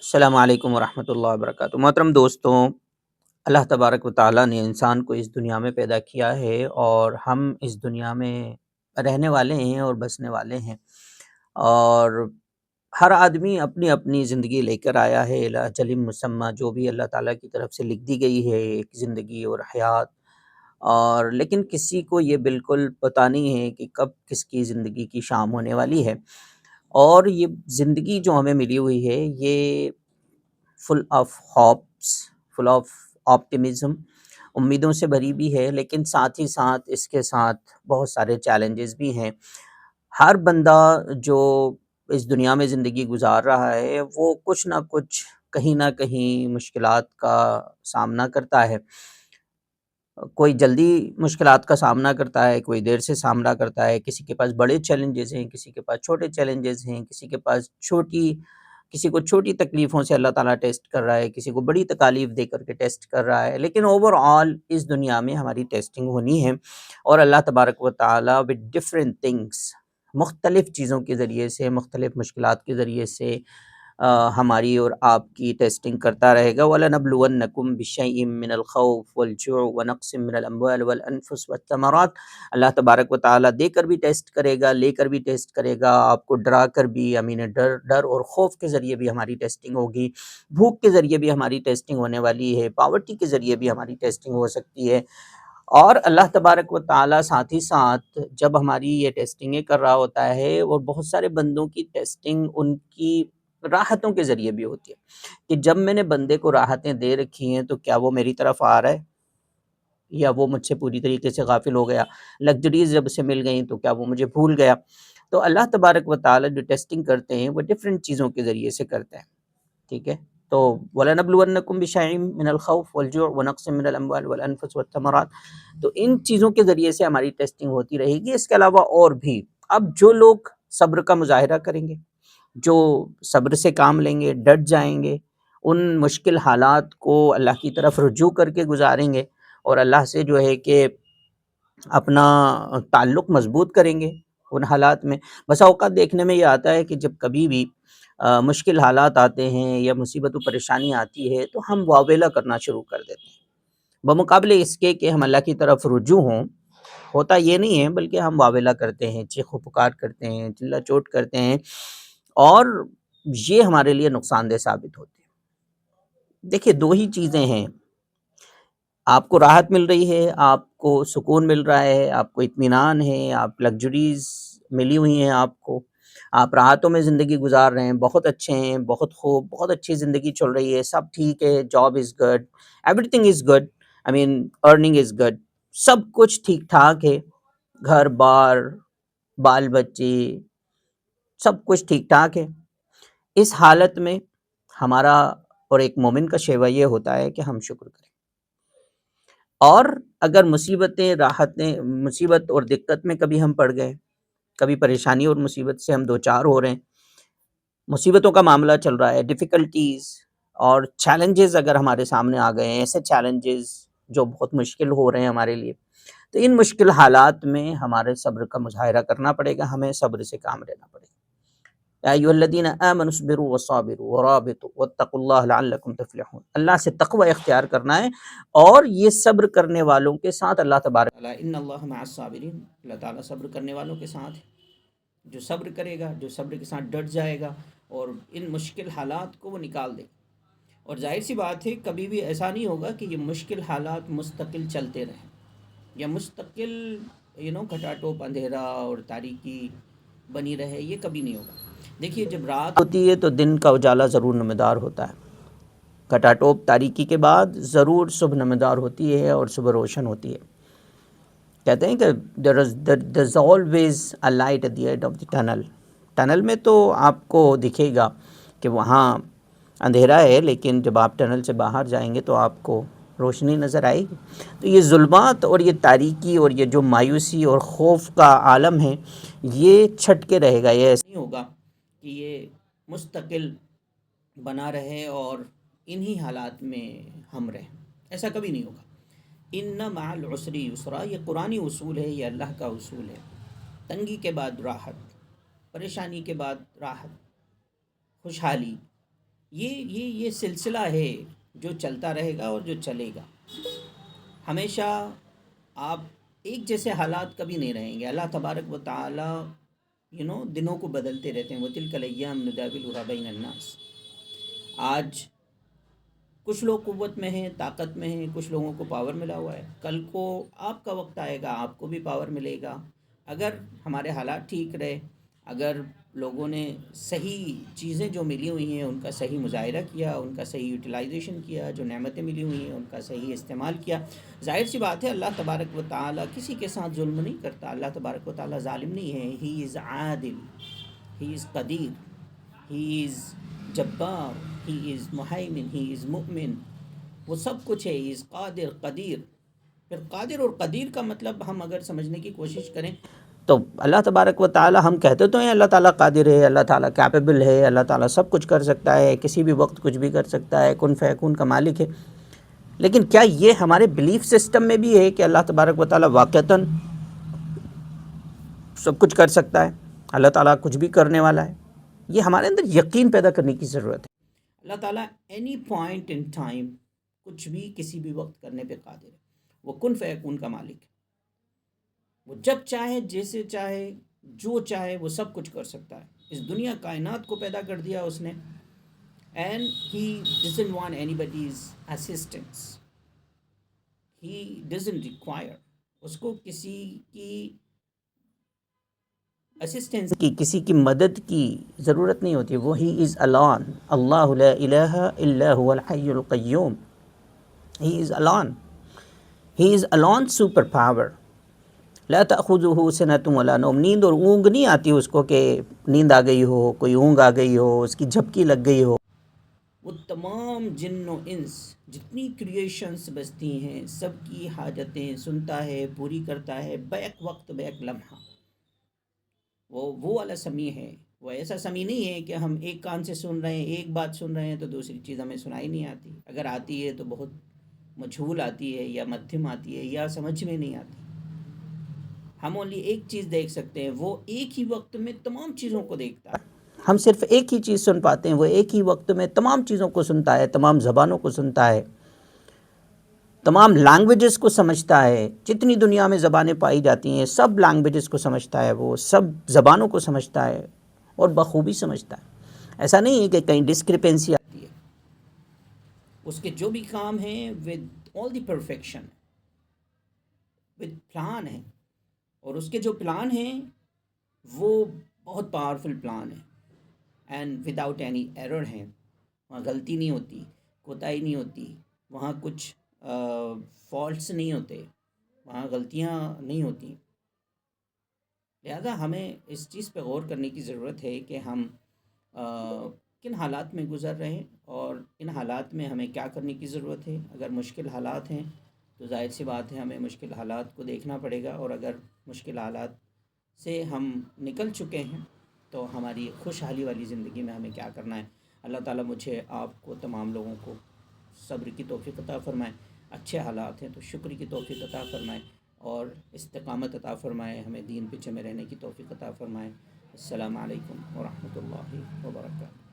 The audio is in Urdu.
السلام علیکم ورحمۃ اللہ وبرکاتہ۔ محترم دوستوں، اللہ تبارک و تعالیٰ نے انسان کو اس دنیا میں پیدا کیا ہے اور ہم اس دنیا میں رہنے والے ہیں اور بسنے والے ہیں، اور ہر آدمی اپنی اپنی زندگی لے کر آیا ہے الی اجل مسمى، جو بھی اللہ تعالیٰ کی طرف سے لکھ دی گئی ہے ایک زندگی اور حیات، اور لیکن کسی کو یہ بالکل پتہ نہیں ہے کہ کب کس کی زندگی کی شام ہونے والی ہے۔ اور یہ زندگی جو ہمیں ملی ہوئی ہے، یہ full of hopes, full of optimism, امیدوں سے بھری بھی ہے، لیکن ساتھ ہی ساتھ اس کے ساتھ بہت سارے چیلنجز بھی ہیں۔ ہر بندہ جو اس دنیا میں زندگی گزار رہا ہے، وہ کچھ نہ کچھ کہیں نہ کہیں مشکلات کا سامنا کرتا ہے۔ کوئی جلدی مشکلات کا سامنا کرتا ہے، کوئی دیر سے سامنا کرتا ہے، کسی کے پاس بڑے چیلنجز ہیں، کسی کے پاس چھوٹے چیلنجز ہیں، کسی کو چھوٹی تکلیفوں سے اللہ تعالیٰ ٹیسٹ کر رہا ہے، کسی کو بڑی تکالیف دے کر کے ٹیسٹ کر رہا ہے، لیکن اوور آل اس دنیا میں ہماری ٹیسٹنگ ہونی ہے، اور اللہ تبارک و تعالیٰ with different things، مختلف چیزوں کے ذریعے سے، مختلف مشکلات کے ذریعے سے ہماری اور آپ کی ٹیسٹنگ کرتا رہے گا۔ وَلَنَبْلُوَنَّكُمْ بِشَيْءٍ مِّنَ الْخَوْفِ وَالْجُوعِ وَنَقْصٍ مِّنَ الْأَمْوَالِ وَالْأَنفُسِ وَالثَّمَرَاتِ۔ اللہ تبارک و تعالیٰ دے کر بھی ٹیسٹ کرے گا، لے کر بھی ٹیسٹ کرے گا، آپ کو ڈرا کر بھی، ڈر اور خوف کے ذریعے بھی ہماری ٹیسٹنگ ہوگی، بھوک کے ذریعے بھی ہماری ٹیسٹنگ ہونے والی ہے، پاورٹی کے ذریعے بھی ہماری ٹیسٹنگ ہو سکتی ہے۔ اور اللہ تبارک و تعالیٰ ساتھ ہی ساتھ جب ہماری یہ ٹیسٹنگیں کر رہا ہوتا ہے، اور بہت سارے بندوں کی ٹیسٹنگ ان کی راحتوں کے ذریعے بھی ہوتی ہے، کہ جب میں نے بندے کو راحتیں دے رکھی ہیں تو کیا وہ میری طرف آ رہا ہے، یا وہ مجھ سے پوری طریقے سے غافل ہو گیا، لگژریز جب سے مل گئیں تو کیا وہ مجھے بھول گیا۔ تو اللہ تبارک و تعالیٰ جو ٹیسٹنگ کرتے ہیں وہ ڈفرینٹ چیزوں کے ذریعے سے کرتے ہیں، ٹھیک ہے۔ تو وَلَنَبْلُوَنَّكُمْ بِشَيْءٍ مِّنَ الْخَوْفِ وَالْجُوعِ وَنَقْصٍ مِّنَ الْأَمْوَالِ وَالْأَنفُسِ وَالثَّمَرَاتِ، تو ان چیزوں کے ذریعے سے ہماری ٹیسٹنگ ہوتی رہے گی۔ اس کے علاوہ اور بھی، اب جو لوگ صبر کا مظاہرہ کریں گے، جو صبر سے کام لیں گے، ڈٹ جائیں گے، ان مشکل حالات کو اللہ کی طرف رجوع کر کے گزاریں گے، اور اللہ سے جو ہے کہ اپنا تعلق مضبوط کریں گے ان حالات میں۔ بسا اوقات دیکھنے میں یہ آتا ہے کہ جب کبھی بھی مشکل حالات آتے ہیں یا مصیبت و پریشانی آتی ہے تو ہم واویلا کرنا شروع کر دیتے ہیں، بمقابلے اس کے کہ ہم اللہ کی طرف رجوع ہوں۔ ہوتا یہ نہیں ہے، بلکہ ہم واویلا کرتے ہیں، چیخ و پکار کرتے ہیں، چلا چوٹ کرتے ہیں، اور یہ ہمارے لیے نقصان دہ ثابت ہوتے ہیں۔ دیکھیے، دو ہی چیزیں ہیں، آپ کو راحت مل رہی ہے، آپ کو سکون مل رہا ہے، آپ کو اطمینان ہے، آپ لگژریز ملی ہوئی ہیں، آپ راحتوں میں زندگی گزار رہے ہیں، بہت اچھے ہیں، بہت خوب، بہت اچھی زندگی چل رہی ہے، سب ٹھیک ہے، job is good, everything is good, I mean earning is good, سب کچھ ٹھیک ٹھاک ہے، گھر بار، بال بچے، سب کچھ ٹھیک ٹھاک ہے۔ اس حالت میں ہمارا اور ایک مومن کا شیوہ یہ ہوتا ہے کہ ہم شکر کریں، اور اگر مصیبت اور دقت میں کبھی ہم پڑ گئے، کبھی پریشانی اور مصیبت سے ہم دوچار ہو رہے ہیں، مصیبتوں کا معاملہ چل رہا ہے، ڈیفیکلٹیز اور چیلنجز اگر ہمارے سامنے آ گئے ہیں، ایسے چیلنجز جو بہت مشکل ہو رہے ہیں ہمارے لیے، تو ان مشکل حالات میں ہمارے صبر کا مظاہرہ کرنا پڑے گا، ہمیں صبر سے کام لینا پڑے گا۔ یا ایھا الذین آمنوا اصبروا وصابروا ورابطوا واتقوا اللہ لعلکم تفلحون، اللہ سے تقوی اختیار کرنا ہے، اور یہ صبر کرنے والوں کے ساتھ اللہ تبارک تعالیٰ ان اللہ مع الصابرین، اللہ تعالیٰ صبر کرنے والوں کے ساتھ ہے۔ جو صبر کرے گا، جو صبر کے ساتھ ڈٹ جائے گا، اور ان مشکل حالات کو وہ نکال دے گا۔ اور ظاہر سی بات ہے، کبھی بھی ایسا نہیں ہوگا کہ یہ مشکل حالات مستقل چلتے رہیں، یا مستقل کھٹا ٹوپ اندھیرا اور تاریکی بنی رہے، یہ کبھی نہیں ہوگا۔ دیکھیے، جب رات ہوتی ہے تو دن کا اجالا ضرور نمودار ہوتا ہے، کھٹا ٹوپ تاریکی کے بعد ضرور صبح نمودار ہوتی ہے اور صبح روشن ہوتی ہے۔ کہتے ہیں کہ there's always a light at the end of the tunnel، tunnel میں تو آپ کو دکھے گا کہ وہاں اندھیرا ہے، لیکن جب آپ ٹنل سے باہر جائیں گے تو آپ کو روشنی نظر آئے گی۔ تو یہ ظلمات اور یہ تاریکی اور یہ جو مایوسی اور خوف کا عالم ہے، یہ چھٹ کے رہے گا، یہ ایسا نہیں ہوگا کہ یہ مستقل بنا رہے اور انہی حالات میں ہم رہیں، ایسا کبھی نہیں ہوگا۔ ان مع العسر یسرا، یہ قرآنی اصول ہے، یہ اللہ کا اصول ہے۔ تنگی کے بعد راحت، پریشانی کے بعد راحت، خوشحالی، یہ سلسلہ ہے جو چلتا رہے گا اور جو چلے گا ہمیشہ. آپ ایک جیسے حالات کبھی نہیں رہیں گے. اللہ تبارک و تعالی دنوں کو بدلتے رہتے ہیں. وَتِلْكَ الْأَيَّامُ نُدَاوِلُهَا بَيْنَ النَّاسِ. آج کچھ لوگ قوت میں ہیں، طاقت میں ہیں، کچھ لوگوں کو پاور ملا ہوا ہے. کل کو آپ کا وقت آئے گا، آپ کو بھی پاور ملے گا. اگر ہمارے حالات ٹھیک رہے، اگر لوگوں نے صحیح چیزیں جو ملی ہوئی ہیں ان کا صحیح مظاہرہ کیا، ان کا صحیح یوٹیلائزیشن کیا، جو نعمتیں ملی ہوئی ہیں ان کا صحیح استعمال کیا، ظاہر سی بات ہے اللہ تبارک و تعالی کسی کے ساتھ ظلم نہیں کرتا. اللہ تبارک و تعالی ظالم نہیں ہے. ہی از عادل، ہی از قدیر، ہی از جبار، ہی از محیمن، ہی از مؤمن. وہ سب کچھ ہے. ہی از قادر، قدیر. پھر قادر اور قدیر کا مطلب ہم اگر سمجھنے کی کوشش کریں تو اللہ تبارک و تعالی، ہم کہتے تو ہیں اللہ تعالیٰ قادر ہے، اللہ تعالیٰ کیپیبل ہے، اللہ تعالیٰ سب کچھ کر سکتا ہے، کسی بھی وقت کچھ بھی کر سکتا ہے، کن فیکون کا مالک ہے. لیکن کیا یہ ہمارے بلیف سسٹم میں بھی ہے کہ اللہ تبارک و تعالیٰ واقعتاً سب کچھ کر سکتا ہے، اللہ تعالیٰ کچھ بھی کرنے والا ہے؟ یہ ہمارے اندر یقین پیدا کرنے کی ضرورت ہے. اللہ تعالیٰ اینی پوائنٹ ان ٹائم کچھ بھی کسی بھی وقت کرنے پہ قادر ہے. وہ کن فیکون کا مالک ہے. وہ جب چاہے، جیسے چاہے، جو چاہے وہ سب کچھ کر سکتا ہے. اس دنیا کائنات کو پیدا کر دیا اس نے. And he doesn't want anybody's assistance. He doesn't require. اس کو کسی کی اسسٹنس کی، کسی کی مدد کی ضرورت نہیں ہوتی. وہ ہی از الان. اللہ لا الہ الا هو الحی القیوم. ہی از الان. ہی از الان سپر پاور. لا تأخذہ سنۃ ولا نوم. نیند اور اونگ نہیں آتی اس کو کہ نیند آ گئی ہو، کوئی اونگ آ گئی ہو، اس کی جھپکی لگ گئی ہو. وہ تمام جن و انس جتنی کریشنز بستی ہیں سب کی حاجتیں سنتا ہے، پوری کرتا ہے، بیک وقت بیک لمحہ. وہ والا سمیع ہے. وہ ایسا سمیع نہیں ہے کہ ہم ایک کان سے سن رہے ہیں، ایک بات سن رہے ہیں تو دوسری چیز ہمیں سنائی نہیں آتی. اگر آتی ہے تو بہت مجھول آتی ہے، یا مدھم آتی ہے، یا سمجھ میں نہیں آتی. ہم اونلی ایک چیز دیکھ سکتے ہیں. وہ ایک ہی وقت میں تمام چیزوں کو دیکھتا ہے. ہم صرف ایک ہی چیز سن پاتے ہیں. وہ ایک ہی وقت میں تمام چیزوں کو سنتا ہے، تمام زبانوں کو سنتا ہے، تمام لینگویجز کو سمجھتا ہے. جتنی دنیا میں زبانیں پائی جاتی ہیں سب لینگویجز کو سمجھتا ہے. وہ سب زبانوں کو سمجھتا ہے اور بخوبی سمجھتا ہے. ایسا نہیں ہے کہ کہیں ڈسکرپنسی آتی ہے. اس کے جو بھی کام ہیں with all the perfection, with plan ہے. اور اس کے جو پلان ہیں وہ بہت پاورفل پلان ہیں. اینڈ وداؤٹ اینی ایرر ہیں. وہاں غلطی نہیں ہوتی، کوتاہی نہیں ہوتی، وہاں کچھ فالٹس نہیں ہوتے، وہاں غلطیاں نہیں ہوتی. لہذا ہمیں اس چیز پہ غور کرنے کی ضرورت ہے کہ ہم کن حالات میں گزر رہے ہیں اور ان حالات میں ہمیں کیا کرنے کی ضرورت ہے. اگر مشکل حالات ہیں تو ظاہر سی بات ہے ہمیں مشکل حالات کو دیکھنا پڑے گا. اور اگر مشکل حالات سے ہم نکل چکے ہیں تو ہماری خوشحالی والی زندگی میں ہمیں کیا کرنا ہے. اللہ تعالیٰ مجھے، آپ کو، تمام لوگوں کو صبر کی توفیق عطا فرمائے. اچھے حالات ہیں تو شکر کی توفیق عطا فرمائے اور استقامت عطا فرمائے. ہمیں دین پیچھے میں رہنے کی توفیق عطا فرمائے. السلام علیکم ورحمۃ اللہ وبرکاتہ.